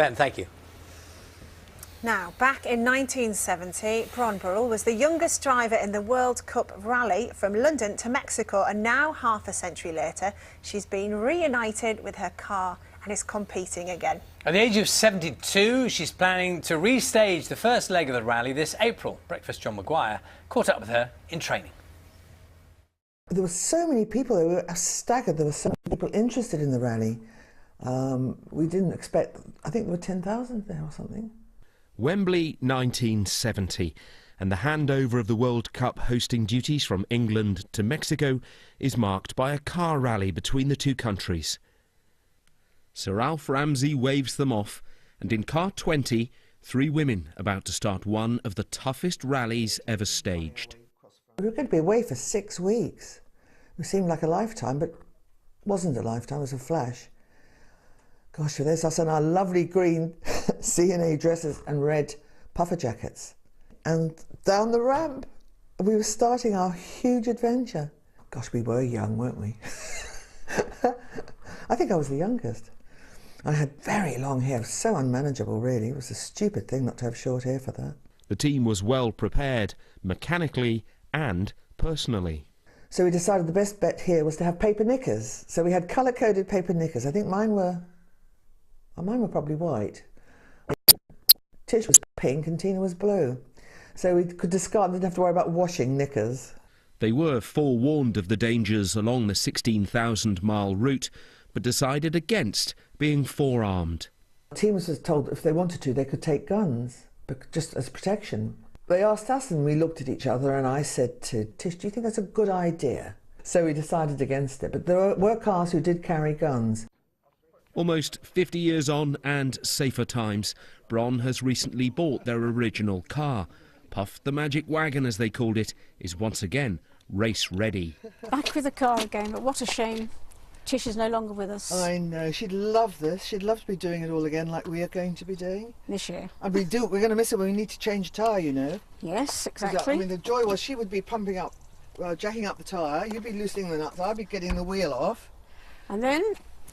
Ben, thank you. Now, back in 1970, Bron Burrell was the youngest driver in the World Cup rally from London to Mexico, and now, half a century later, she's been reunited with her car and is competing again. At the age of 72, she's planning to restage the first leg of the rally this April. Breakfast John Maguire caught up with her in training. There were so many people, they were staggered, there were so many people interested in the rally. We didn't expect, I think there were 10,000 there or something. Wembley 1970, and the handover of the World Cup hosting duties from England to Mexico is marked by a car rally between the two countries. Sir Alf Ramsey waves them off, and in car 20, 3 women about to start one of the toughest rallies ever staged. We were going to be away for 6 weeks. It seemed like a lifetime, but it wasn't a lifetime, it was a flash. Gosh, there's us in our lovely green C&A dresses and red puffer jackets. And down the ramp, we were starting our huge adventure. Gosh, we were young, weren't we? I think I was the youngest. I had very long hair, it was so unmanageable really. It was a stupid thing not to have short hair for that. The team was well prepared, mechanically and personally. So we decided the best bet here was to have paper knickers. So we had colour-coded paper knickers. I think mine were probably white. Tish was pink and Tina was blue. So we could discard, didn't have to worry about washing knickers. They were forewarned of the dangers along the 16,000-mile route, but decided against being forearmed. Teams was told if they wanted to, they could take guns, but just as protection. They asked us and we looked at each other and I said to Tish, do you think that's a good idea? So we decided against it, but there were cars who did carry guns. Almost 50 years on and safer times, Bron has recently bought their original car. Puff the Magic Wagon, as they called it, is once again race ready. Back with the car again, but what a shame. Tish is no longer with us. I know, she'd love this. She'd love to be doing it all again like we are going to be doing. This year. And we're going to miss it when we need to change a tyre, you know. Yes, exactly. I mean, the joy was she would be pumping up, jacking up the tyre, you'd be loosening the nuts, I'd be getting the wheel off. And then...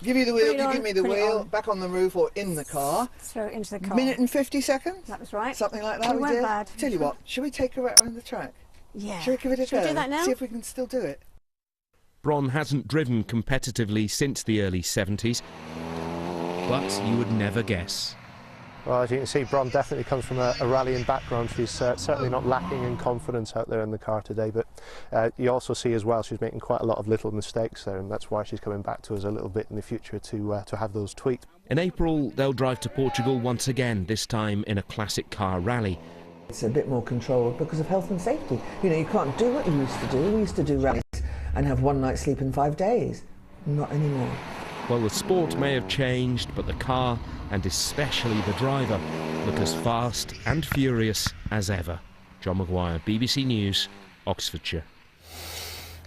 Give you the wheel, you give me the wheel, back on the roof or in the car. Throw it into the car. Minute and 50 seconds? That was right. Something like that we did. bad. Tell you what, should we take her around the track? Yeah. Should we give it a go? Should we do that now? See if we can still do it. Bron hasn't driven competitively since the early 70s, but you would never guess. Well, as you can see, Bron definitely comes from a rallying background. She's certainly not lacking in confidence out there in the car today, but you also see as well she's making quite a lot of little mistakes there, and that's why she's coming back to us a little bit in the future to have those tweaked. In April, they'll drive to Portugal once again, this time in a classic car rally. It's a bit more controlled because of health and safety. You know, you can't do what you used to do. We used to do rallies and have one night's sleep in 5 days. Not anymore. Well, the sport may have changed, but the car, and especially the driver, look as fast and furious as ever. John Maguire, BBC News, Oxfordshire.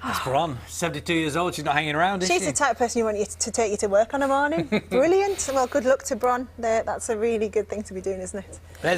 That's Bron, 72 years old, she's not hanging around, is she? She's the type of person you want to take you to work on a morning. Brilliant. Well, good luck to Bron. That's a really good thing to be doing, isn't it?